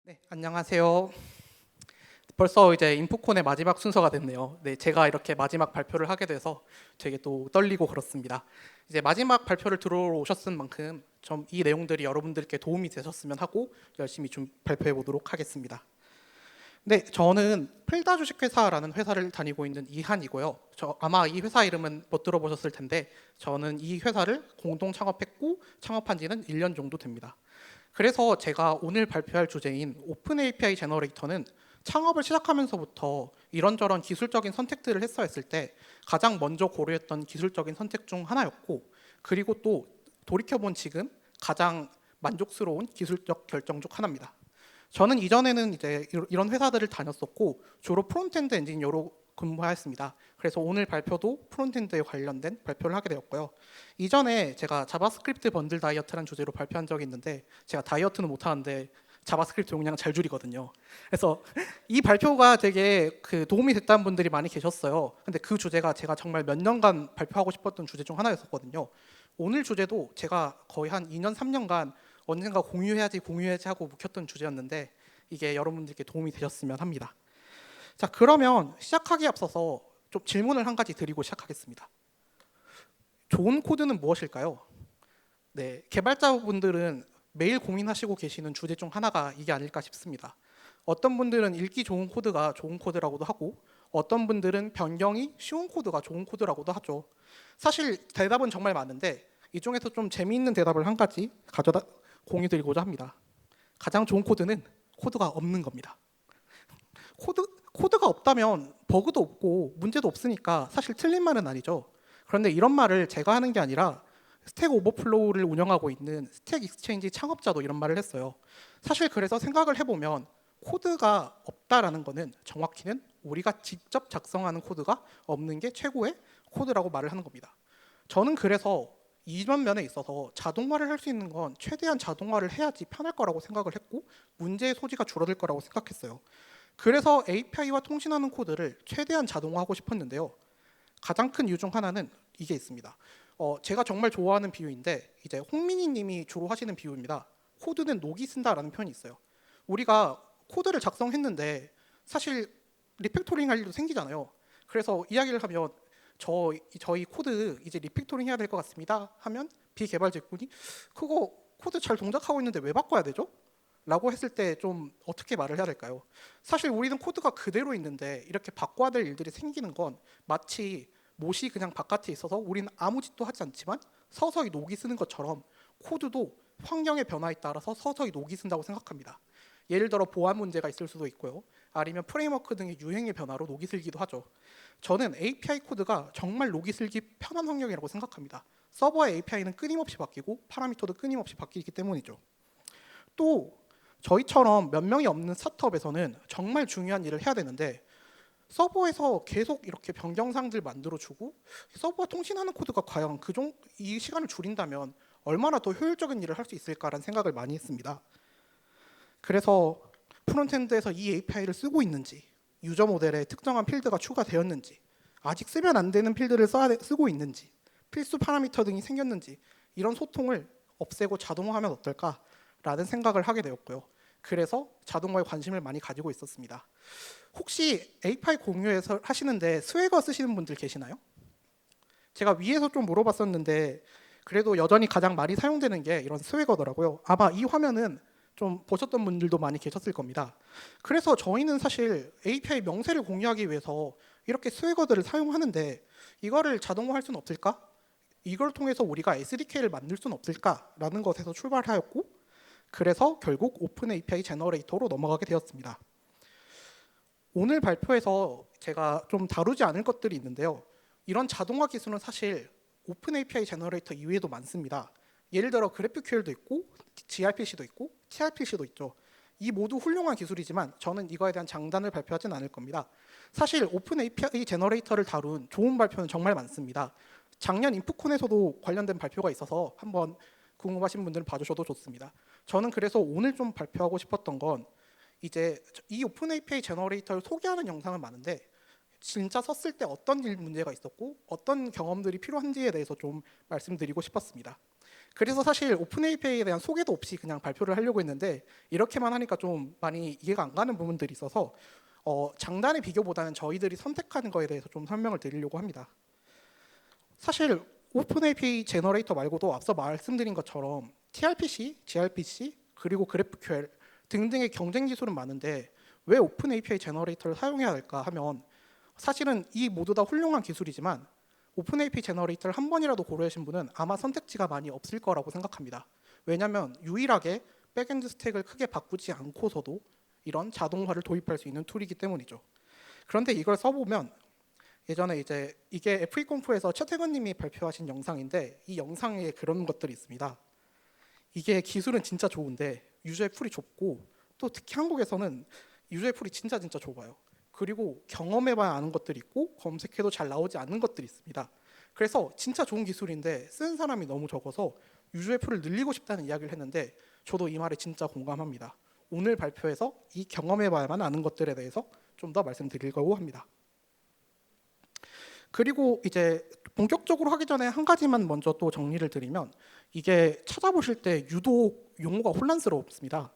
네, 안녕하세요. 벌써 이제 인포콘의 마지막 순서가 됐네요. 네, 제가 이렇게 마지막 발표를 하게 돼서 되게 또 떨리고 그렇습니다. 이제 마지막 발표를 들어오셨은 만큼 좀 이 내용들이 여러분들께 도움이 되셨으면 하고 열심히 좀 발표해 보도록 하겠습니다. 네, 저는 필다 주식회사라는 회사를 다니고 있는 이한이고요. 아마 이 회사 이름은 못 들어보셨을 텐데 저는 이 회사를 공동 창업했고 창업한 지는 1년 정도 됩니다. 그래서 제가 오늘 발표할 주제인 오픈 API 제너레이터는 창업을 시작하면서부터 이런저런 기술적인 선택들을 했어야 했을 때 가장 먼저 고려했던 기술적인 선택 중 하나였고, 그리고 또 돌이켜본 지금 가장 만족스러운 기술적 결정 중 하나입니다. 저는 이전에는 이제 이런 회사들을 다녔었고 주로 프론트엔드 엔지니어로 근무하였습니다. 그래서 오늘 발표도 프론트엔드에 관련된 발표를 하게 되었고요. 이전에 제가 자바스크립트 번들 다이어트라는 주제로 발표한 적이 있는데 제가 다이어트는 못하는데 자바스크립트 용량 잘 줄이거든요. 그래서 이 발표가 되게 도움이 됐다는 분들이 많이 계셨어요. 근데 그 주제가 제가 정말 몇 년간 발표하고 싶었던 주제 중 하나였었거든요. 오늘 주제도 제가 거의 한 2년, 3년간 언젠가 공유해야지 하고 묵혔던 주제였는데 이게 여러분들께 도움이 되셨으면 합니다. 자, 그러면 시작하기에 앞서서 좀 질문을 한 가지 드리고 시작하겠습니다. 좋은 코드는 무엇일까요? 네, 개발자분들은 매일 고민하시고 계시는 주제 중 하나가 이게 아닐까 싶습니다. 어떤 분들은 읽기 좋은 코드가 좋은 코드라고도 하고 어떤 분들은 변경이 쉬운 코드가 좋은 코드라고도 하죠. 사실 대답은 정말 많은데 이 중에서 좀 재미있는 대답을 한 가지 가져다 공유드리고자 합니다. 가장 좋은 코드는 코드가 없는 겁니다. 코드가 없다면 버그도 없고 문제도 없으니까 사실 틀린 말은 아니죠. 그런데 이런 말을 제가 하는 게 아니라 스택 오버플로우를 운영하고 있는 스택 익스체인지 창업자도 이런 말을 했어요. 사실 그래서 생각을 해보면 코드가 없다라는 거는 정확히는 우리가 직접 작성하는 코드가 없는 게 최고의 코드라고 말을 하는 겁니다. 저는 그래서 이런 면에 있어서 자동화를 할 수 있는 건 최대한 자동화를 해야지 편할 거라고 생각을 했고 문제의 소지가 줄어들 거라고 생각했어요. 그래서 API와 통신하는 코드를 최대한 자동화하고 싶었는데요. 가장 큰 이유 중 하나는 이게 있습니다. 제가 정말 좋아하는 비유인데 이제 홍민희 님이 주로 하시는 비유입니다. 코드는 녹이 쓴다라는 표현이 있어요. 우리가 코드를 작성했는데 사실 리팩토링 할 일도 생기잖아요. 그래서 이야기를 하면 저희 코드 이제 리팩토링 해야 될 것 같습니다 하면 비개발자분이 그거 코드 잘 동작하고 있는데 왜 바꿔야 되죠? 라고 했을 때 좀 어떻게 말을 해야 될까요? 사실 우리는 코드가 그대로 있는데 이렇게 바꿔야 될 일들이 생기는 건 마치 못이 그냥 바깥에 있어서 우리는 아무 짓도 하지 않지만 서서히 녹이 쓰는 것처럼 코드도 환경의 변화에 따라서 서서히 녹이 쓴다고 생각합니다. 예를 들어 보안 문제가 있을 수도 있고요. 아니면 프레임워크 등의 유행의 변화로 녹이 슬기도 하죠. 저는 API 코드가 정말 녹이 슬기 편한 환경이라고 생각합니다. 서버의 API는 끊임없이 바뀌고 파라미터도 끊임없이 바뀌기 때문이죠. 또 저희처럼 몇 명이 없는 스타트업에서는 정말 중요한 일을 해야 되는데 서버에서 계속 이렇게 변경사항들 만들어주고 서버와 통신하는 코드가 과연 이 시간을 줄인다면 얼마나 더 효율적인 일을 할 수 있을까라는 생각을 많이 했습니다. 그래서 프론트엔드에서 이 API를 쓰고 있는지, 유저 모델에 특정한 필드가 추가되었는지, 아직 쓰면 안 되는 필드를 쓰고 있는지, 필수 파라미터 등이 생겼는지 이런 소통을 없애고 자동화하면 어떨까라는 생각을 하게 되었고요. 그래서 자동화에 관심을 많이 가지고 있었습니다. 혹시 API 공유해서 하시는데 스웨거 쓰시는 분들 계시나요? 제가 위에서 좀 물어봤었는데 그래도 여전히 가장 많이 사용되는 게 이런 스웨거더라고요. 아마 이 화면은 좀 보셨던 분들도 많이 계셨을 겁니다. 그래서 저희는 사실 API 명세를 공유하기 위해서 이렇게 스웨거들을 사용하는데 이거를 자동화할 수는 없을까? 이걸 통해서 우리가 SDK를 만들 수는 없을까라는 것에서 출발하였고 그래서 결국 오픈 API 제너레이터로 넘어가게 되었습니다. 오늘 발표에서 제가 좀 다루지 않을 것들이 있는데요. 이런 자동화 기술은 사실 오픈 API 제너레이터 이외에도 많습니다. 예를 들어 그래프QL도 있고 gRPC도 있고 TRPC도 있죠. 이 모두 훌륭한 기술이지만 저는 이거에 대한 장단을 발표하진 않을 겁니다. 사실 오픈 API 제너레이터를 다룬 좋은 발표는 정말 많습니다. 작년 인프콘에서도 관련된 발표가 있어서 한번 궁금하신 분들은 봐주셔도 좋습니다. 저는 그래서 오늘 좀 발표하고 싶었던 건 이제 이 오픈 API 제너레이터를 소개하는 영상은 많은데 진짜 썼을 때 어떤 문제가 있었고 어떤 경험들이 필요한지에 대해서 좀 말씀드리고 싶었습니다. 그래서 사실 오픈 API에 대한 소개도 없이 그냥 발표를 하려고 했는데 이렇게만 하니까 좀 많이 이해가 안 가는 부분들이 있어서 장단의 비교보다는 저희들이 선택하는 거에 대해서 좀 설명을 드리려고 합니다. 사실 오픈 API 제너레이터 말고도 앞서 말씀드린 것처럼 TRPC, gRPC, 그리고 GraphQL 등등의 경쟁 기술은 많은데 왜 오픈 API 제너레이터를 사용해야 할까 하면 사실은 이 모두 다 훌륭한 기술이지만 오픈 API 제너레이터를 한 번이라도 고려하신 분은 아마 선택지가 많이 없을 거라고 생각합니다. 왜냐하면 유일하게 백엔드 스택을 크게 바꾸지 않고서도 이런 자동화를 도입할 수 있는 툴이기 때문이죠. 그런데 이걸 써보면 예전에 이제 이게 FEconf에서 최태근님이 발표하신 영상인데 이 영상에 그런 것들이 있습니다. 이게 기술은 진짜 좋은데 유저의 풀이 좁고 또 특히 한국에서는 유저의 풀이 진짜 좁아요. 그리고 경험해봐야 아는 것들이 있고 검색해도 잘 나오지 않는 것들이 있습니다. 그래서 진짜 좋은 기술인데 쓰는 사람이 너무 적어서 유저의 풀을 늘리고 싶다는 이야기를 했는데 저도 이 말에 진짜 공감합니다. 오늘 발표에서 이 경험해봐야만 아는 것들에 대해서 좀 더 말씀드리려고 합니다. 그리고 이제 본격적으로 하기 전에 한 가지만 먼저 또 정리를 드리면 이게 찾아보실 때 유독 용어가 혼란스럽습니다.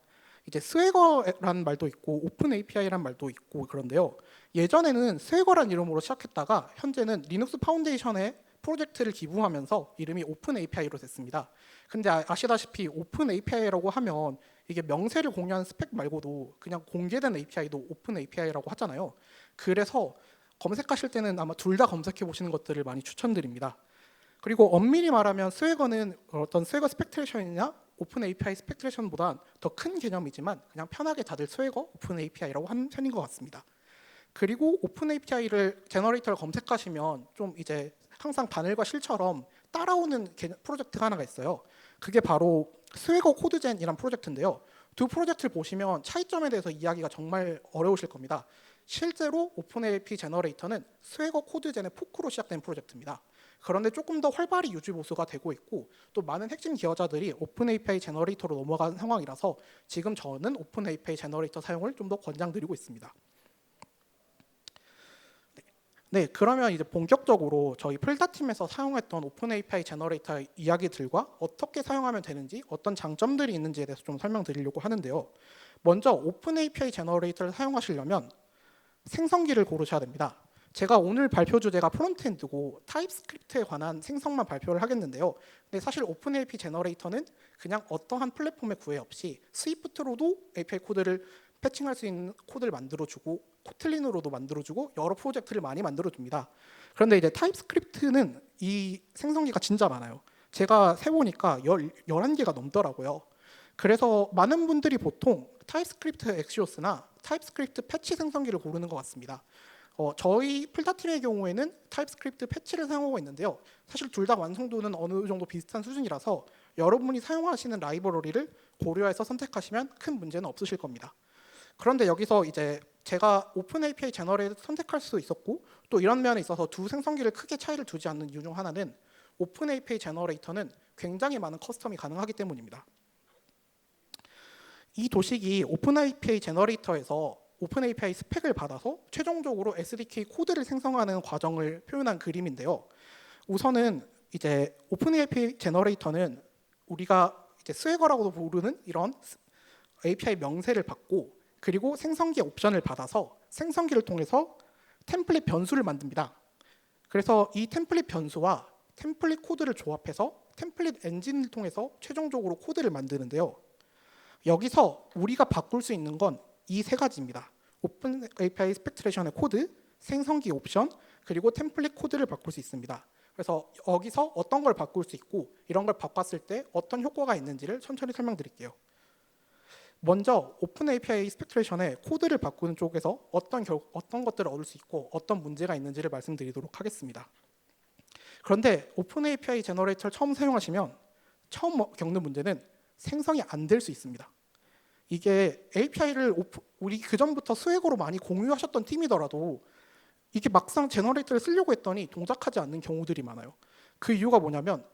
이제 스웨거라는 말도 있고 오픈 API라는 말도 있고 그런데요. 예전에는 스웨거란 이름으로 시작했다가 현재는 리눅스 파운데이션에 프로젝트를 기부하면서 이름이 오픈 API로 됐습니다. 근데 아시다시피 오픈 API라고 하면 이게 명세를 공유하는 스펙 말고도 그냥 공개된 API도 오픈 API라고 하잖아요. 그래서 검색하실 때는 아마 둘 다 검색해 보시는 것들을 많이 추천드립니다. 그리고 엄밀히 말하면 스웨거는 어떤 스웨거 스펙트레이션이나 오픈 API 스펙트레이션보다 더 큰 개념이지만 그냥 편하게 다들 스웨거 오픈 API라고 하는 편인 것 같습니다. 그리고 오픈 API를 제너레이터를 검색하시면 좀 이제 항상 바늘과 실처럼 따라오는 프로젝트가 하나가 있어요. 그게 바로 스웨거 코드젠이란 프로젝트인데요. 두 프로젝트를 보시면 차이점에 대해서 이야기가 정말 어려우실 겁니다. 실제로 오픈API 제너레이터는 스웨거 코드젠의 포크로 시작된 프로젝트입니다. 그런데 조금 더 활발히 유지 보수가 되고 있고 또 많은 핵심 기여자들이 오픈API 제너레이터로 넘어간 상황이라서 지금 저는 오픈API 제너레이터 사용을 좀 더 권장드리고 있습니다. 네, 그러면 이제 본격적으로 저희 플다팀에서 사용했던 오픈API 제너레이터 이야기들과 어떻게 사용하면 되는지 어떤 장점들이 있는지에 대해서 좀 설명드리려고 하는데요. 먼저 오픈API 제너레이터를 사용하시려면 생성기를 고르셔야 됩니다. 제가 오늘 발표 주제가 프론트엔드고 타입스크립트에 관한 생성만 발표를 하겠는데요. 근데 사실 오픈API 제너레이터는 그냥 어떠한 플랫폼의 구애 없이 스위프트로도 API 코드를 패칭할 수 있는 코드를 만들어주고 코틀린으로도 만들어주고 여러 프로젝트를 많이 만들어줍니다. 그런데 이제 타입스크립트는 이 생성기가 진짜 많아요. 제가 세보니까 11개가 넘더라고요. 그래서 많은 분들이 보통 타입스크립트 엑시오스나 타입스크립트 패치 생성기를 고르는 것 같습니다. 저희 플다팀의 경우에는 타입스크립트 패치를 사용하고 있는데요. 사실 둘 다 완성도는 어느 정도 비슷한 수준이라서 여러분이 사용하시는 라이브러리를 고려해서 선택하시면 큰 문제는 없으실 겁니다. 그런데 여기서 이제 제가 오픈 API 제너레이터 선택할 수 있었고 또 이런 면에 있어서 두 생성기를 크게 차이를 두지 않는 이유 중 하나는 오픈 API 제너레이터는 굉장히 많은 커스텀이 가능하기 때문입니다. 이 도식이 오픈 API 제너레이터에서 오픈 API 스펙을 받아서 최종적으로 SDK 코드를 생성하는 과정을 표현한 그림인데요. 우선은 이제 오픈 API 제너레이터는 우리가 이제 스웨거라고도 부르는 이런 API 명세를 받고 그리고 생성기 옵션을 받아서 생성기를 통해서 템플릿 변수를 만듭니다. 그래서 이 템플릿 변수와 템플릿 코드를 조합해서 템플릿 엔진을 통해서 최종적으로 코드를 만드는데요. 여기서 우리가 바꿀 수 있는 건 이 세 가지입니다. 오픈 API 스펙트레이션의 코드, 생성기 옵션, 그리고 템플릿 코드를 바꿀 수 있습니다. 그래서 여기서 어떤 걸 바꿀 수 있고 이런 걸 바꿨을 때 어떤 효과가 있는지를 천천히 설명드릴게요. 먼저 오픈 API 스펙트레이션의 코드를 바꾸는 쪽에서 어떤 것들을 얻을 수 있고 어떤 문제가 있는지를 말씀드리도록 하겠습니다. 그런데 오픈 API 제너레이터를 처음 사용하시면 처음 겪는 문제는 생성이 안 될 수 있습니다. 이게 API를 우리 그전부터 스웨거로 많이 공유하셨던 팀이더라도 이게 막상 제너레이터를 쓰려고 했더니 동작하지 않는 경우들이 많아요. 그 이유가 뭐냐면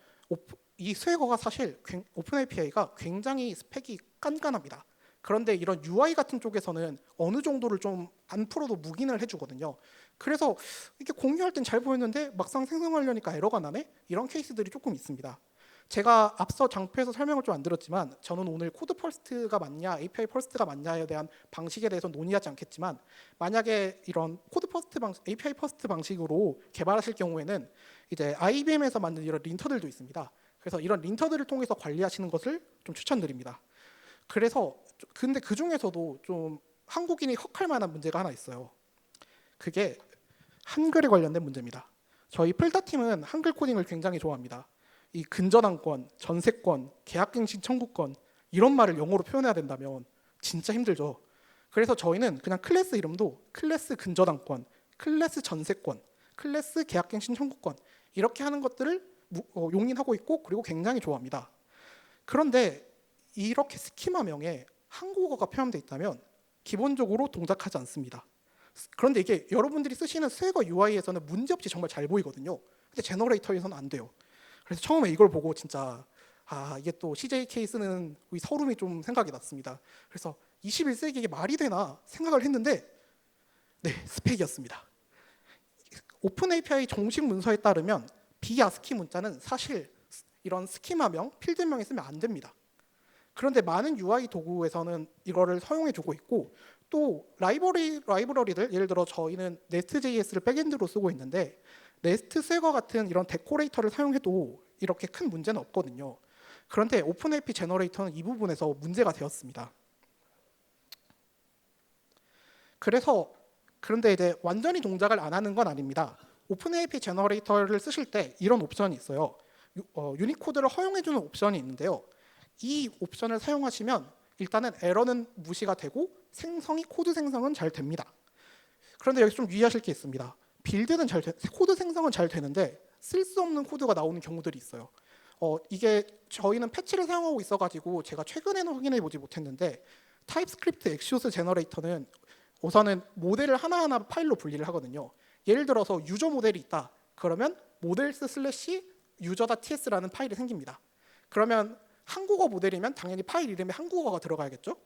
이 스웨거가 사실 오픈 API가 굉장히 스펙이 깐깐합니다. 그런데 이런 UI 같은 쪽에서는 어느 정도를 좀 안 풀어도 묵인을 해주거든요. 그래서 이렇게 공유할 땐 잘 보였는데 막상 생성하려니까 에러가 나네? 이런 케이스들이 조금 있습니다. 제가 앞서 장표에서 설명을 좀 안 드렸지만 저는 오늘 코드 퍼스트가 맞냐 API 퍼스트가 맞냐에 대한 방식에 대해서 논의하지 않겠지만 만약에 이런 코드 퍼스트 API 퍼스트 방식으로 개발하실 경우에는 이제 IBM에서 만든 이런 린터들도 있습니다. 그래서 이런 린터들을 통해서 관리하시는 것을 좀 추천드립니다. 그래서 근데 그 중에서도 좀 한국인이 혹할 만한 문제가 하나 있어요. 그게 한글에 관련된 문제입니다. 저희 플다팀은 한글 코딩을 굉장히 좋아합니다. 이 근저당권, 전세권, 계약갱신 청구권 이런 말을 영어로 표현해야 된다면 진짜 힘들죠. 그래서 저희는 그냥 클래스 이름도 클래스 근저당권, 클래스 전세권, 클래스 계약갱신 청구권 이렇게 하는 것들을 용인하고 있고 그리고 굉장히 좋아합니다. 그런데 이렇게 스키마명에 한국어가 포함되어 있다면 기본적으로 동작하지 않습니다. 그런데 이게 여러분들이 쓰시는 스웨거 UI에서는 문제없이 정말 잘 보이거든요. 근데 제너레이터에서는 안 돼요. 그래서 처음에 이걸 보고 진짜 이게 또 CJK 쓰는 우리 서름이 좀 생각이 났습니다. 그래서 21세기에 이게 말이 되나 생각을 했는데 네, 스펙이었습니다. 오픈 API 정식 문서에 따르면 비아스키 문자는 사실 이런 스키마명, 필드명에 쓰면 안 됩니다. 그런데 많은 UI 도구에서는 이거를 사용해주고 있고 또 라이브러리들 예를 들어 저희는 네스트.js를 백엔드로 쓰고 있는데 네스트 스웨거 같은 이런 데코레이터를 사용해도 이렇게 큰 문제는 없거든요. 그런데 오픈AP 제너레이터는 이 부분에서 문제가 되었습니다. 그런데 이제 완전히 동작을 안 하는 건 아닙니다. 오픈AP 제너레이터를 쓰실 때 이런 옵션이 있어요. 유니코드를 허용해주는 옵션이 있는데요. 이 옵션을 사용하시면 일단은 에러는 무시가 되고 코드 생성은 잘 됩니다. 그런데 여기서 좀 유의하실 게 있습니다. 빌드는 코드 생성은 잘 되는데 쓸 수 없는 코드가 나오는 경우들이 있어요. 이게 저희는 패치를 사용하고 있어가지고 제가 최근에는 확인해 보지 못했는데 타입스크립트 엑시오스 제너레이터는 우선은 모델을 하나하나 파일로 분리를 하거든요. 예를 들어서 유저 모델이 있다. 그러면 모델스 슬래시 유저.ts라는 파일이 생깁니다. 그러면 한국어 모델이면 당연히 파일 이름에 한국어가 들어가야겠죠?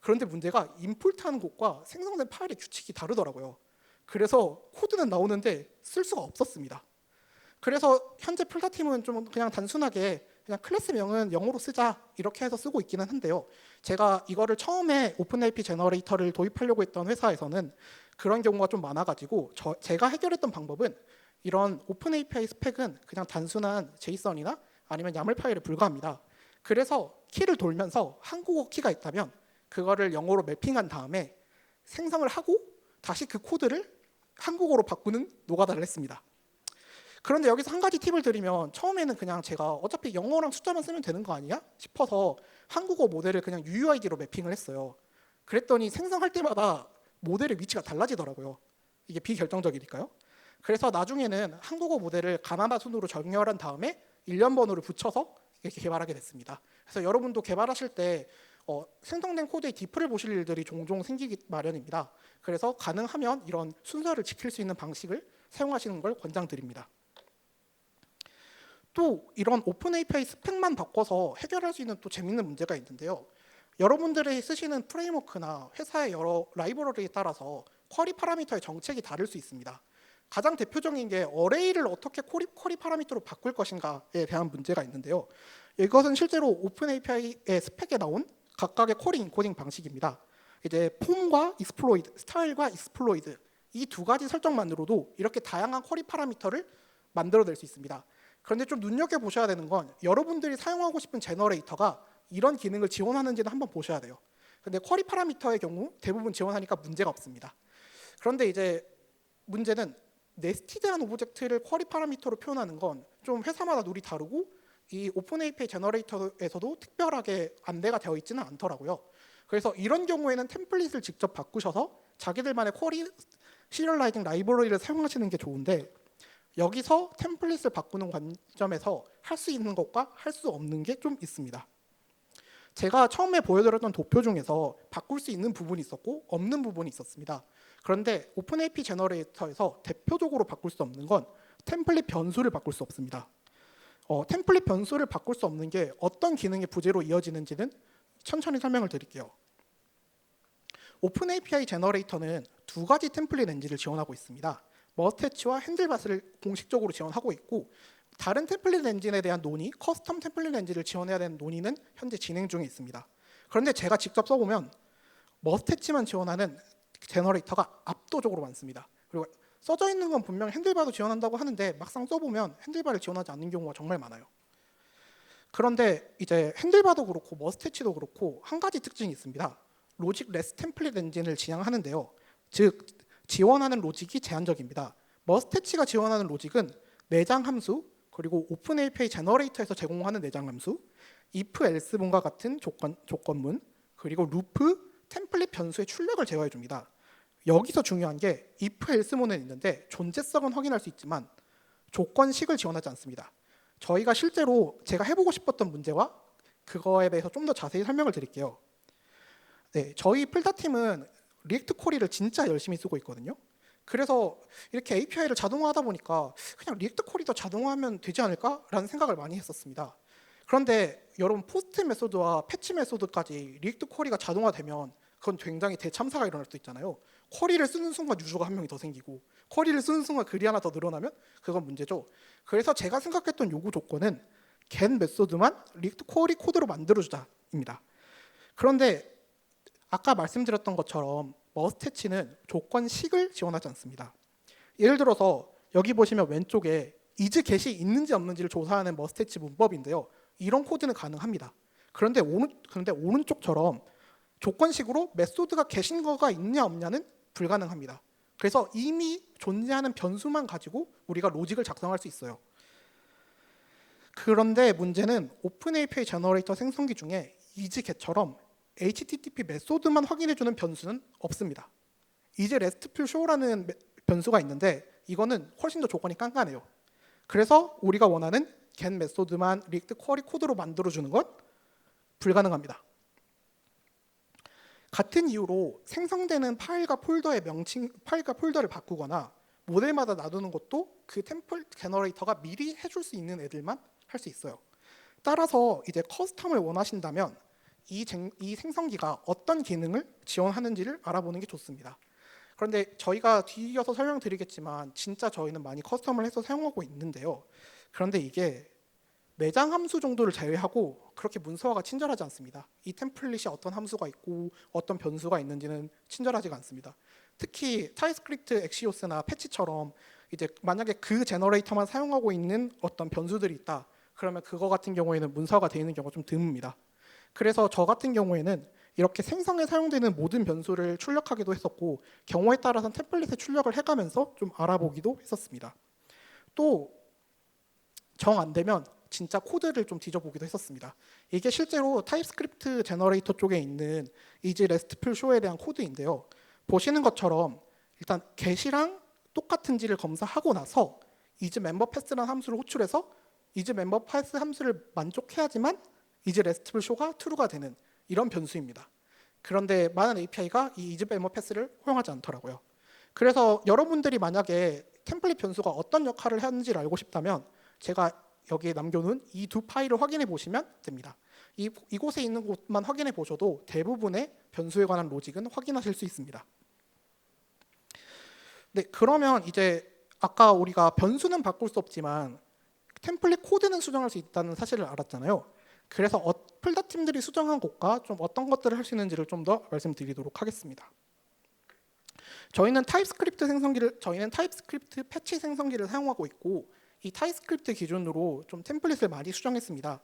그런데 문제가 임포트하는 곳과 생성된 파일의 규칙이 다르더라고요. 그래서 코드는 나오는데 쓸 수가 없었습니다. 그래서 현재 플다팀은 좀 그냥 단순하게 그냥 클래스명은 영어로 쓰자 이렇게 해서 쓰고 있기는 한데요. 제가 이거를 처음에 오픈AP 제너레이터를 도입하려고 했던 회사에서는 그런 경우가 좀 많아가지고 제가 해결했던 방법은 이런 오픈API 스펙은 그냥 단순한 제이선이나 아니면 야물 파일에 불과합니다. 그래서 키를 돌면서 한국어 키가 있다면 그거를 영어로 매핑한 다음에 생성을 하고 다시 그 코드를 한국어로 바꾸는 노가다를 했습니다. 그런데 여기서 한 가지 팁을 드리면 처음에는 그냥 제가 어차피 영어랑 숫자만 쓰면 되는 거 아니야? 싶어서 한국어 모델을 그냥 UUID로 매핑을 했어요. 그랬더니 생성할 때마다 모델의 위치가 달라지더라고요. 이게 비결정적이니까요. 그래서 나중에는 한국어 모델을 가나다 순으로 정렬한 다음에 일련 번호를 붙여서 이렇게 개발하게 됐습니다. 그래서 여러분도 개발하실 때 생성된 코드의 디프를 보실 일들이 종종 생기기 마련입니다. 그래서 가능하면 이런 순서를 지킬 수 있는 방식을 사용하시는 걸 권장드립니다. 또 이런 오픈 API 스펙만 바꿔서 해결할 수 있는 또 재밌는 문제가 있는데요. 여러분들이 쓰시는 프레임워크나 회사의 여러 라이브러리에 따라서 쿼리 파라미터의 정책이 다를 수 있습니다. 가장 대표적인 게 어레이를 어떻게 쿼리 파라미터로 바꿀 것인가에 대한 문제가 있는데요. 이것은 실제로 오픈 API의 스펙에 나온 각각의 쿼리 인코딩 방식입니다. 이제 폼과 익스플로이드, 스타일과 익스플로이드 이 두 가지 설정만으로도 이렇게 다양한 쿼리 파라미터를 만들어낼 수 있습니다. 그런데 좀 눈여겨보셔야 되는 건 여러분들이 사용하고 싶은 제너레이터가 이런 기능을 지원하는지는 한번 보셔야 돼요. 근데 쿼리 파라미터의 경우 대부분 지원하니까 문제가 없습니다. 그런데 이제 문제는 네스티드한 오브젝트를 쿼리 파라미터로 표현하는 건 좀 회사마다 룰이 다르고 이 오픈 API 제너레이터에서도 특별하게 안내가 되어 있지는 않더라고요. 그래서 이런 경우에는 템플릿을 직접 바꾸셔서 자기들만의 쿼리 시리얼라이징 라이브러리를 사용하시는 게 좋은데 여기서 템플릿을 바꾸는 관점에서 할 수 있는 것과 할 수 없는 게 좀 있습니다. 제가 처음에 보여드렸던 도표 중에서 바꿀 수 있는 부분이 있었고 없는 부분이 있었습니다. 그런데 오픈AP 제너레이터에서 대표적으로 바꿀 수 없는 건 템플릿 변수를 바꿀 수 없습니다. 템플릿 변수를 바꿀 수 없는 게 어떤 기능의 부재로 이어지는지는 천천히 설명을 드릴게요. 오픈 API 제너레이터는 두 가지 템플릿 엔진을 지원하고 있습니다. 머스태치와 핸들바스를 공식적으로 지원하고 있고 다른 템플릿 엔진에 대한 논의, 커스텀 템플릿 엔진을 지원해야 되는 논의는 현재 진행 중에 있습니다. 그런데 제가 직접 써보면 머스테치만 지원하는 제너레이터가 압도적으로 많습니다. 그리고 써져 있는 건 분명 핸들바도 지원한다고 하는데 막상 써보면 핸들바를 지원하지 않는 경우가 정말 많아요. 그런데 이제 핸들바도 그렇고 머스테치도 그렇고 한 가지 특징이 있습니다. 로직 레스 템플릿 엔진을 지향하는데요. 즉 지원하는 로직이 제한적입니다. 머스테치가 지원하는 로직은 내장 함수, 그리고 오픈 API 제너레이터에서 제공하는 내장 함수, if else문과 같은 조건문, 그리고 루프, 템플릿 변수의 출력을 제어해 줍니다. 여기서 중요한 게 if else문은 있는데 존재성은 확인할 수 있지만 조건식을 지원하지 않습니다. 저희가 실제로 제가 해보고 싶었던 문제와 그거에 대해서 좀 더 자세히 설명을 드릴게요. 네, 저희 플다팀은 리액트 쿼리를 진짜 열심히 쓰고 있거든요. 그래서 이렇게 API를 자동화하다 보니까 그냥 리액트 쿼리도 자동화하면 되지 않을까라는 생각을 많이 했었습니다. 그런데 여러분 포스트 메소드와 패치 메소드까지 리액트 쿼리가 자동화되면 그건 굉장히 대참사가 일어날 수 있잖아요. 쿼리를 쓰는 순간 유저가 한 명이 더 생기고 쿼리를 쓰는 순간 글이 하나 더 늘어나면 그건 문제죠. 그래서 제가 생각했던 요구 조건은 get 메소드만 리액트 쿼리 코드로 만들어주자입니다. 그런데 아까 말씀드렸던 것처럼 머스테치는 조건식을 지원하지 않습니다. 예를 들어서 여기 보시면 왼쪽에 is get이 있는지 없는지를 조사하는 머스테치 문법인데요. 이런 코드는 가능합니다. 그런데 오른쪽처럼 조건식으로 메소드가 get인 거가 있냐 없냐는 불가능합니다. 그래서 이미 존재하는 변수만 가지고 우리가 로직을 작성할 수 있어요. 그런데 문제는 오픈 API 제너레이터 생성기 중에 is get처럼 HTTP 메소드만 확인해주는 변수는 없습니다. 이제 RESTful show라는 변수가 있는데 이거는 훨씬 더 조건이 깐깐해요. 그래서 우리가 원하는 get 메소드만 리액트 쿼리 코드로 만들어주는 건 불가능합니다. 같은 이유로 생성되는 파일과 폴더의 파일과 폴더를 바꾸거나 모델마다 놔두는 것도 그 템플 제너레이터가 미리 해줄 수 있는 애들만 할 수 있어요. 따라서 이제 커스텀을 원하신다면 이 생성기가 어떤 기능을 지원하는지를 알아보는 게 좋습니다. 그런데 저희가 뒤이어서 설명드리겠지만 진짜 저희는 많이 커스텀을 해서 사용하고 있는데요. 그런데 이게 내장 함수 정도를 제외하고 그렇게 문서화가 친절하지 않습니다. 이 템플릿이 어떤 함수가 있고 어떤 변수가 있는지는 친절하지가 않습니다. 특히 타입스크립트 엑시오스나 패치처럼 이제 만약에 그 제너레이터만 사용하고 있는 어떤 변수들이 있다. 그러면 그거 같은 경우에는 문서화가 되어 있는 경우가 좀 드뭅니다. 그래서 저 같은 경우에는 이렇게 생성에 사용되는 모든 변수를 출력하기도 했었고 경우에 따라서는 템플릿에 출력을 해가면서 좀 알아보기도 했었습니다. 또 정 안 되면 진짜 코드를 좀 뒤져보기도 했었습니다. 이게 실제로 타입스크립트 제너레이터 쪽에 있는 is RESTful show에 대한 코드인데요. 보시는 것처럼 일단 get이랑 똑같은지를 검사하고 나서 is member pass라는 함수를 호출해서 is member pass 함수를 만족해야지만 is RESTful show가 true가 되는 이런 변수입니다. 그런데 많은 API가 이 is member pass를 허용하지 않더라고요. 그래서 여러분들이 만약에 템플릿 변수가 어떤 역할을 하는지를 알고 싶다면 제가 여기에 남겨놓은 이 두 파일을 확인해 보시면 됩니다. 이곳에 있는 곳만 확인해 보셔도 대부분의 변수에 관한 로직은 확인하실 수 있습니다. 네, 그러면 이제 아까 우리가 변수는 바꿀 수 없지만 템플릿 코드는 수정할 수 있다는 사실을 알았잖아요. 그래서 플다 팀들이 수정한 곳과 좀 어떤 것들을 할 수 있는지를 좀 더 말씀드리도록 하겠습니다. 저희는 타입스크립트 패치 생성기를 사용하고 있고 이 타입스크립트 기준으로 좀 템플릿을 많이 수정했습니다.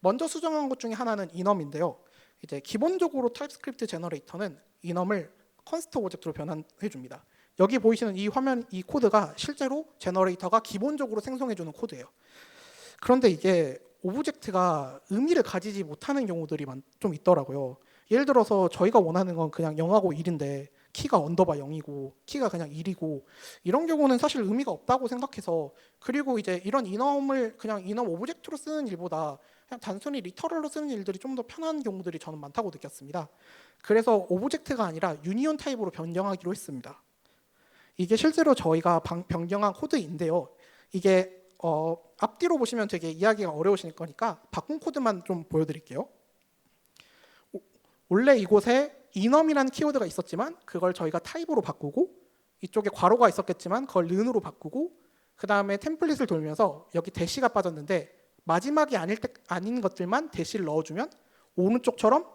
먼저 수정한 것 중에 하나는 enum인데요. 이제 기본적으로 타입스크립트 제너레이터는 enum을 컨스트 오브젝트로 변환해 줍니다. 여기 보이시는 이 화면, 이 코드가 실제로 제너레이터가 기본적으로 생성해 주는 코드예요. 그런데 이게 오브젝트가 의미를 가지지 못하는 경우들이 좀 있더라고요. 예를 들어서 저희가 원하는 건 그냥 0하고 1인데 키가 언더바 0이고 키가 그냥 1이고 이런 경우는 사실 의미가 없다고 생각해서, 그리고 이제 이런 enum을 그냥 enum 오브젝트로 쓰는 일보다 그냥 단순히 리터럴로 쓰는 일들이 좀 더 편한 경우들이 저는 많다고 느꼈습니다. 그래서 오브젝트가 아니라 유니온 타입으로 변경하기로 했습니다. 이게 실제로 저희가 변경한 코드인데요. 이게 앞뒤로 보시면 되게 이해하기가 어려우실 거니까 바꾼 코드만 좀 보여드릴게요. 원래 이곳에 enum이라는 키워드가 있었지만 그걸 저희가 타입으로 바꾸고, 이쪽에 괄호가 있었겠지만 그걸 는으로 바꾸고, 그 다음에 템플릿을 돌면서 여기 대시가 빠졌는데 마지막이 아닌 것들만 대시를 넣어주면 오른쪽처럼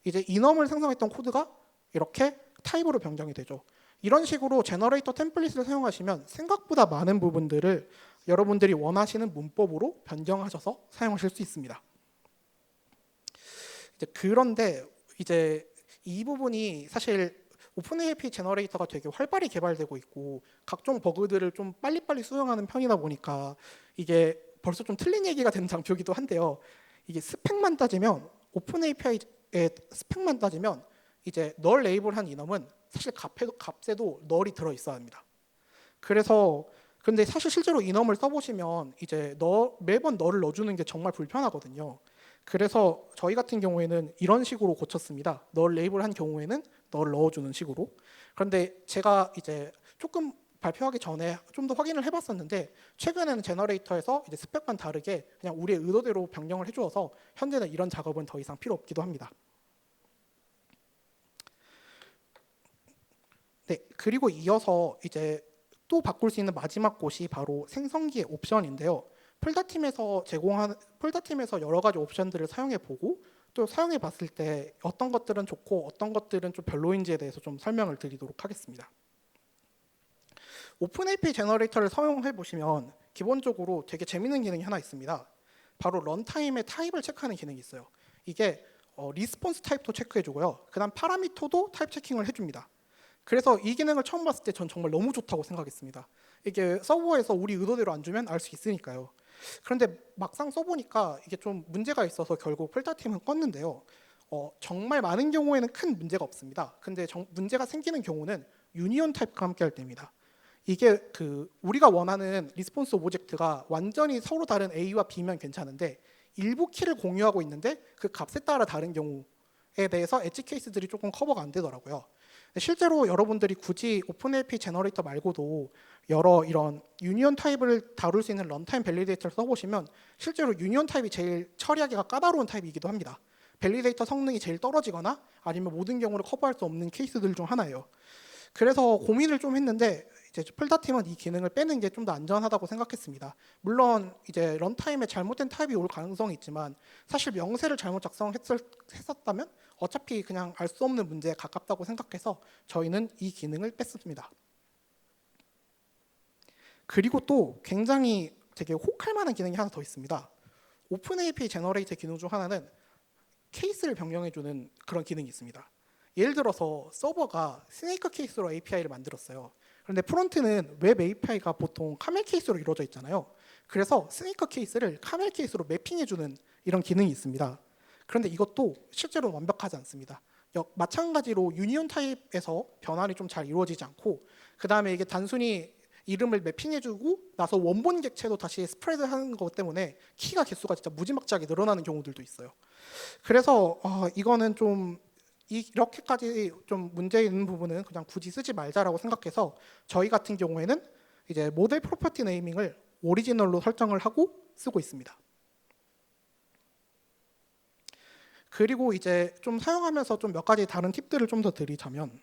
이제 인엄을 생성했던 코드가 이렇게 타입으로 변경이 되죠. 이런 식으로 제너레이터 템플릿을 사용하시면 생각보다 많은 부분들을 여러분들이 원하시는 문법으로 변경하셔서 사용하실 수 있습니다. 그런데 이제 이 부분이 사실 오픈API 제너레이터가 되게 활발히 개발되고 있고 각종 버그들을 좀 빨리빨리 수정하는 편이다 보니까 이게 벌써 좀 틀린 얘기가 되는 장표이기도 한데요. 이게 스펙만 따지면 오픈API의 스펙만 따지면 이제 널 레이블한 인엄은 사실 값에도 널이 들어 있어야 합니다. 그래서 근데 사실 실제로 인엄을 써보시면 이제 매번 널을 넣어주는 게 정말 불편하거든요. 그래서 저희 같은 경우에는 이런 식으로 고쳤습니다. 널 레이블한 경우에는 널을 넣어주는 식으로. 그런데 제가 이제 조금 발표하기 전에 좀 더 확인을 해봤었는데 최근에는 제너레이터에서 이제 스펙만 다르게 그냥 우리의 의도대로 변경을 해주어서 현재는 이런 작업은 더 이상 필요 없기도 합니다. 네, 그리고 이어서 이제 또 바꿀 수 있는 마지막 곳이 바로 생성기의 옵션인데요. 폴더팀에서 여러 가지 옵션들을 사용해 보고 또 사용해 봤을 때 어떤 것들은 좋고 어떤 것들은 좀 별로인지에 대해서 좀 설명을 드리도록 하겠습니다. 오픈API 제너레이터를 사용해 보시면 기본적으로 되게 재밌는 기능이 하나 있습니다. 바로 런타임의 타입을 체크하는 기능이 있어요. 이게 리스폰스 타입도 체크해 주고요. 그다음 파라미터도 타입 체킹을 해줍니다. 그래서 이 기능을 처음 봤을 때 전 정말 너무 좋다고 생각했습니다. 이게 서버에서 우리 의도대로 안 주면 알 수 있으니까요. 그런데 막상 써보니까 이게 좀 문제가 있어서 결국 폴더팀은 껐는데요. 정말 많은 경우에는 큰 문제가 없습니다. 근데 문제가 생기는 경우는 유니온 타입과 함께 할 때입니다. 이게 우리가 원하는 리스폰스 오브젝트가 완전히 서로 다른 A와 B면 괜찮은데 일부 키를 공유하고 있는데 그 값에 따라 다른 경우에 대해서 엣지 케이스들이 조금 커버가 안 되더라고요. 실제로 여러분들이 굳이 오픈API 제너레이터 말고도 여러 이런 유니온 타입을 다룰 수 있는 런타임 밸리데이터를 써보시면 실제로 유니온 타입이 제일 처리하기가 까다로운 타입이기도 합니다. 밸리데이터 성능이 제일 떨어지거나 아니면 모든 경우를 커버할 수 없는 케이스들 중 하나예요. 그래서 고민을 좀 했는데 이제 폴더팀은 이 기능을 빼는 게 좀 더 안전하다고 생각했습니다. 물론 이제 런타임에 잘못된 타입이 올 가능성이 있지만 사실 명세를 잘못 작성했었다면 어차피 그냥 알 수 없는 문제에 가깝다고 생각해서 저희는 이 기능을 뺐습니다. 그리고 또 굉장히 되게 혹할 만한 기능이 하나 더 있습니다. 오픈API 제너레이터 기능 중 하나는 케이스를 변경해주는 그런 기능이 있습니다. 예를 들어서 서버가 스네이크 케이스로 API를 만들었어요. 그런데 프론트는 웹 API가 보통 카멜 케이스로 이루어져 있잖아요. 그래서 스네이크 케이스를 카멜 케이스로 매핑해주는 이런 기능이 있습니다. 그런데 이것도 실제로 완벽하지 않습니다. 마찬가지로 유니온 타입에서 변환이 좀 잘 이루어지지 않고 그 다음에 이게 단순히 이름을 매핑해주고 나서 원본 객체도 다시 스프레드하는 것 때문에 키가 개수가 진짜 무지막지하게 늘어나는 경우들도 있어요. 그래서 이거는 좀 이렇게까지 좀 문제 있는 부분은 그냥 굳이 쓰지 말자라고 생각해서 저희 같은 경우에는 이제 모델 프로퍼티 네이밍을 오리지널로 설정을 하고 쓰고 있습니다. 그리고 이제 좀 사용하면서 좀 몇 가지 다른 팁들을 좀 더 드리자면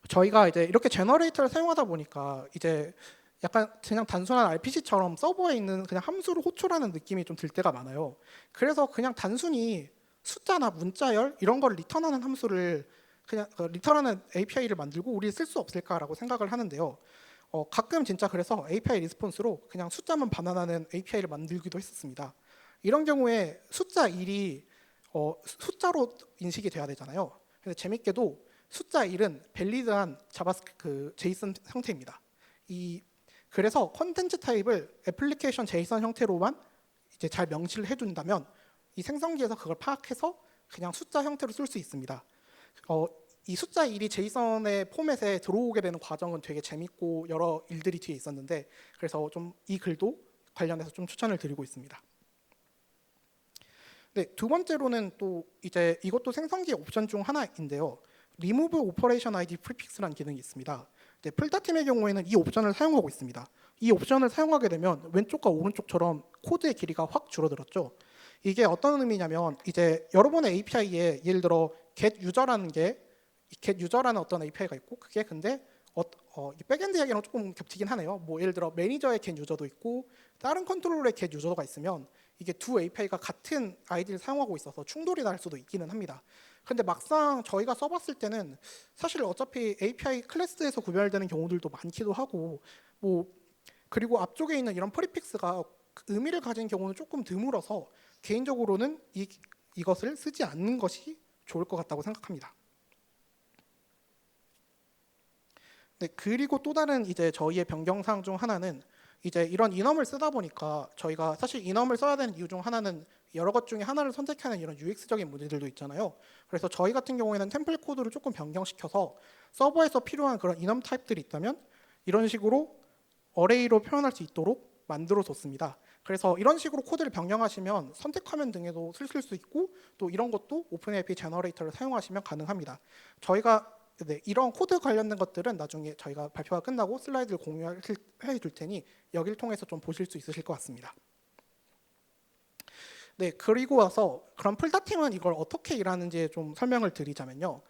저희가 이제 이렇게 제너레이터를 사용하다 보니까 이제 약간 그냥 단순한 RPC처럼 서버에 있는 그냥 함수를 호출하는 느낌이 좀 들 때가 많아요. 그래서 그냥 단순히 숫자나 문자열 이런 걸 리턴하는 함수를 그냥 리턴하는 API를 만들고 우리 쓸 수 없을까라고 생각을 하는데요. 가끔 진짜 그래서 API 리스폰스로 그냥 숫자만 반환하는 API를 만들기도 했었습니다. 이런 경우에 숫자 1이 숫자로 인식이 돼야 되잖아요. 근데 재밌게도 숫자 1은 밸리드한 자바스크립트 제이슨 형태입니다. 그래서 컨텐츠 타입을 애플리케이션 제이슨 형태로만 이제 잘 명시를 해준다면 이 생성기에서 그걸 파악해서 그냥 숫자 형태로 쓸 수 있습니다. 이 숫자 1이 제이슨의 포맷에 들어오게 되는 과정은 되게 재밌고 여러 일들이 뒤에 있었는데 그래서 좀 이 글도 관련해서 좀 추천을 드리고 있습니다. 네, 두 번째로는 또 이제 이것도 생성기 옵션 중 하나인데요. Remove Operation ID Prefix라는 기능이 있습니다. 네, 풀다팀의 경우에는 이 옵션을 사용하고 있습니다. 이 옵션을 사용하게 되면 왼쪽과 오른쪽처럼 코드의 길이가 확 줄어들었죠. 이게 어떤 의미냐면 이제 여러분의 API에 예를 들어 get user라는 어떤 API가 있고 그게 근데 이 백엔드 이야기랑 조금 겹치긴 하네요. 뭐 예를 들어 매니저의 겟 유저도 있고 다른 컨트롤러의 겟 유저가 있으면 이게 두 API가 같은 아이디를 사용하고 있어서 충돌이 날 수도 있기는 합니다. 근데 막상 저희가 써봤을 때는 사실 어차피 API 클래스에서 구별되는 경우들도 많기도 하고 뭐 그리고 앞쪽에 있는 이런 프리픽스가 의미를 가진 경우는 조금 드물어서 개인적으로는 이것을 쓰지 않는 것이 좋을 것 같다고 생각합니다. 네, 그리고 또 다른 이제 저희의 변경사항 중 하나는 이제 이런 인엄을 쓰다 보니까 저희가 사실 인엄을 써야 되는 이유 중 하나는 여러 것 중에 하나를 선택하는 이런 UX적인 문제들도 있잖아요. 그래서 저희 같은 경우에는 템플 코드를 조금 변경시켜서 서버에서 필요한 그런 인엄 타입들이 있다면 이런 식으로 어레이로 표현할 수 있도록 만들어 뒀습니다. 그래서 이런 식으로 코드를 변경하시면 선택화면 등에도 쓰실 수 있고 또 이런 것도 오픈API 제너레이터를 사용하시면 가능합니다. 저희가 이런 코드 관련된 것들은 나중에 저희가 발표가 끝나고 슬라이드를 공유해 줄 테니 여기를 통해서 좀 보실 수 있으실 것 같습니다. 네, 그리고 와서 그럼 풀다팀은 이걸 어떻게 일하는지 좀 설명을 드리자면요.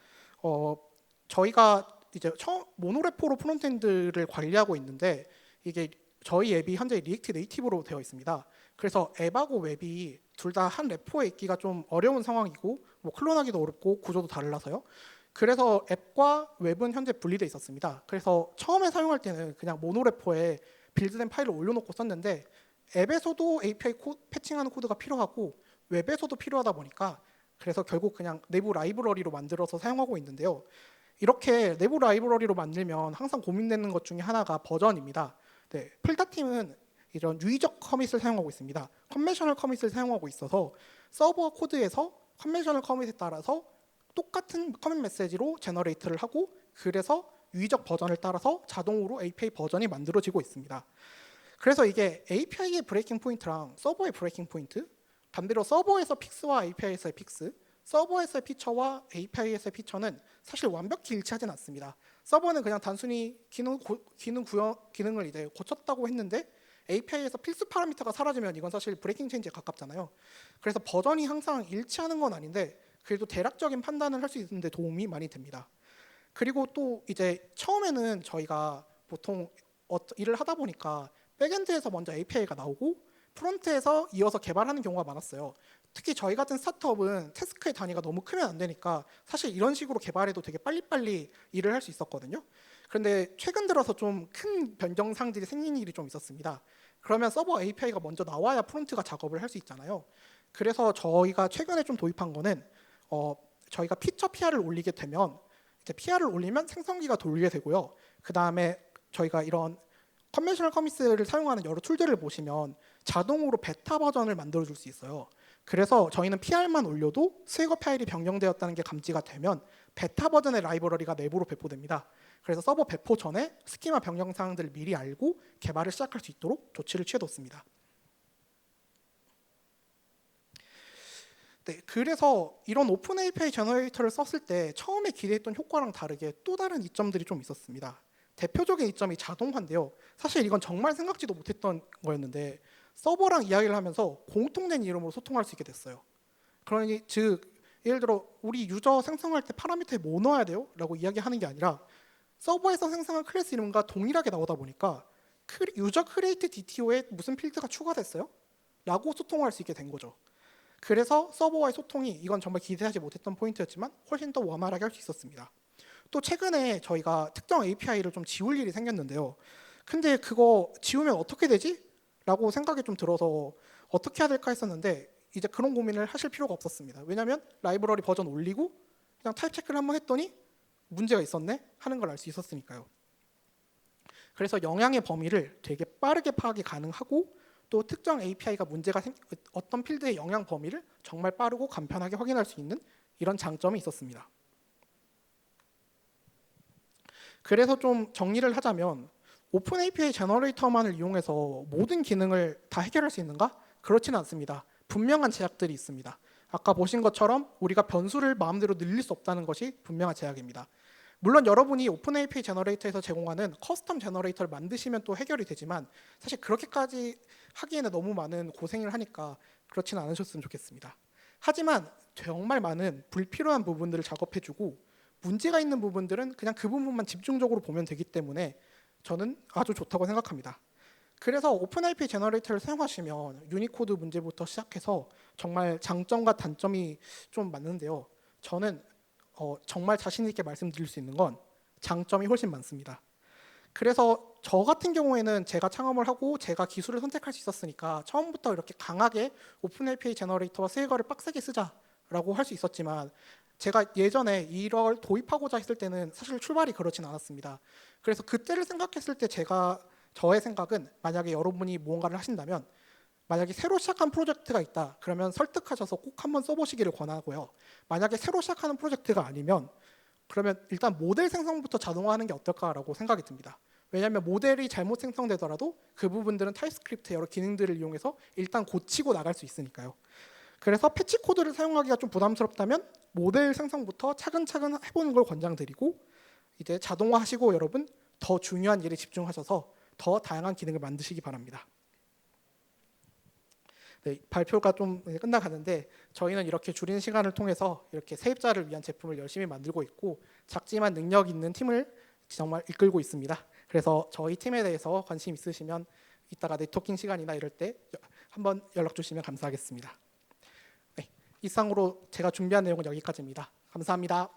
저희가 이제 처음 모노레포로 프론트엔드를 관리하고 있는데 이게 저희 앱이 현재 리액트 네이티브로 되어 있습니다. 그래서 앱하고 웹이 둘 다 한 레포에 있기가 좀 어려운 상황이고 뭐 클론하기도 어렵고 구조도 달라서요. 그래서 앱과 웹은 현재 분리되어 있었습니다. 그래서 처음에 사용할 때는 그냥 모노레포에 빌드된 파일을 올려놓고 썼는데 앱에서도 API 패칭하는 코드가 필요하고 웹에서도 필요하다 보니까 그래서 결국 그냥 내부 라이브러리로 만들어서 사용하고 있는데요. 이렇게 내부 라이브러리로 만들면 항상 고민되는 것 중에 하나가 버전입니다. 네, 풀다팀은 이런 유의적 커밋을 사용하고 있습니다. 컨벤셔널 커밋을 사용하고 있어서 서버 코드에서 컨벤셔널 커밋에 따라서 똑같은 커밋 메시지로 제너레이트를 하고 그래서 유의적 버전을 따라서 자동으로 API 버전이 만들어지고 있습니다. 그래서 이게 API의 브레이킹 포인트랑 서버의 브레이킹 포인트, 반대로 서버에서 픽스와 API에서의 픽스, 서버에서의 피처와 API에서의 피처는 사실 완벽히 일치하진 않습니다. 서버는 그냥 단순히 기능을 이제 고쳤다고 했는데 API에서 필수 파라미터가 사라지면 이건 사실 브레이킹 체인지에 가깝잖아요. 그래서 버전이 항상 일치하는 건 아닌데 그래도 대략적인 판단을 할 수 있는데 도움이 많이 됩니다. 그리고 또 이제 처음에는 저희가 보통 일을 하다 보니까 백엔드에서 먼저 API가 나오고 프론트에서 이어서 개발하는 경우가 많았어요. 특히 저희 같은 스타트업은 태스크의 단위가 너무 크면 안 되니까 사실 이런 식으로 개발해도 되게 빨리빨리 일을 할 수 있었거든요. 그런데 최근 들어서 좀 큰 변경사항들이 생긴 일이 좀 있었습니다. 그러면 서버 API가 먼저 나와야 프론트가 작업을 할 수 있잖아요. 그래서 저희가 최근에 좀 도입한 거는 저희가 피처 PR을 올리게 되면 이제 PR을 올리면 생성기가 돌리게 되고요. 그 다음에 저희가 이런 컨벤셔널 커밋을 사용하는 여러 툴들을 보시면 자동으로 베타 버전을 만들어 줄 수 있어요. 그래서 저희는 PR만 올려도 스웨거 파일이 변경되었다는 게 감지가 되면 베타 버전의 라이브러리가 내부로 배포됩니다. 그래서 서버 배포 전에 스키마 변경 사항들을 미리 알고 개발을 시작할 수 있도록 조치를 취해뒀습니다. 네, 그래서 이런 오픈 API 제너레이터를 썼을 때 처음에 기대했던 효과랑 다르게 또 다른 이점들이 좀 있었습니다. 대표적인 이점이 자동화인데요. 사실 이건 정말 생각지도 못했던 거였는데 서버랑 이야기를 하면서 공통된 이름으로 소통할 수 있게 됐어요. 그러니 즉 예를 들어 우리 유저 생성할 때 파라미터에 뭐 넣어야 돼요? 라고 이야기하는 게 아니라 서버에서 생성한 클래스 이름과 동일하게 나오다 보니까 유저 크리에이트 DTO에 무슨 필드가 추가됐어요? 라고 소통할 수 있게 된 거죠. 그래서 서버와의 소통이 이건 정말 기대하지 못했던 포인트였지만 훨씬 더 원활하게 할 수 있었습니다. 또 최근에 저희가 특정 API를 좀 지울 일이 생겼는데요. 근데 그거 지우면 어떻게 되지? 라고 생각이 좀 들어서 어떻게 해야 될까 했었는데 이제 그런 고민을 하실 필요가 없었습니다. 왜냐하면 라이브러리 버전 올리고 그냥 타입 체크를 한번 했더니 문제가 있었네 하는 걸 알 수 있었으니까요. 그래서 영향의 범위를 되게 빠르게 파악이 가능하고 또 특정 API가 어떤 필드의 영향 범위를 정말 빠르고 간편하게 확인할 수 있는 이런 장점이 있었습니다. 그래서 좀 정리를 하자면 오픈 API 제너레이터만을 이용해서 모든 기능을 다 해결할 수 있는가? 그렇지는 않습니다. 분명한 제약들이 있습니다. 아까 보신 것처럼 우리가 변수를 마음대로 늘릴 수 없다는 것이 분명한 제약입니다. 물론 여러분이 오픈 API 제너레이터에서 제공하는 커스텀 제너레이터를 만드시면 또 해결이 되지만 사실 그렇게까지 하기에는 너무 많은 고생을 하니까 그렇지는 않으셨으면 좋겠습니다. 하지만 정말 많은 불필요한 부분들을 작업해주고 문제가 있는 부분들은 그냥 그 부분만 집중적으로 보면 되기 때문에 저는 아주 좋다고 생각합니다. 그래서 오픈 API 제너레이터를 사용하시면 유니코드 문제부터 시작해서 정말 장점과 단점이 좀 많은데요. 저는 정말 자신 있게 말씀드릴 수 있는 건 장점이 훨씬 많습니다. 그래서 저 같은 경우에는 제가 창업을 하고 제가 기술을 선택할 수 있었으니까 처음부터 이렇게 강하게 오픈 API 제너레이터와 스웨거를 빡세게 쓰자라고 할 수 있었지만, 제가 예전에 이걸 도입하고자 했을 때는 사실 출발이 그렇진 않았습니다. 그래서 그때를 생각했을 때 저의 생각은, 만약에 여러분이 무언가를 하신다면 만약에 새로 시작한 프로젝트가 있다 그러면 설득하셔서 꼭 한번 써보시기를 권하고요. 만약에 새로 시작하는 프로젝트가 아니면 그러면 일단 모델 생성부터 자동화하는 게 어떨까라고 생각이 듭니다. 왜냐하면 모델이 잘못 생성되더라도 그 부분들은 타입스크립트 여러 기능들을 이용해서 일단 고치고 나갈 수 있으니까요. 그래서 패치 코드를 사용하기가 좀 부담스럽다면 모델 생성부터 차근차근 해보는 걸 권장드리고, 이제 자동화하시고 여러분 더 중요한 일에 집중하셔서 더 다양한 기능을 만드시기 바랍니다. 네, 발표가 좀 끝나가는데 저희는 이렇게 줄인 시간을 통해서 이렇게 세입자를 위한 제품을 열심히 만들고 있고 작지만 능력 있는 팀을 정말 이끌고 있습니다. 그래서 저희 팀에 대해서 관심 있으시면 이따가 네트워킹 시간이나 이럴 때 한번 연락 주시면 감사하겠습니다. 네, 이상으로 제가 준비한 내용은 여기까지입니다. 감사합니다.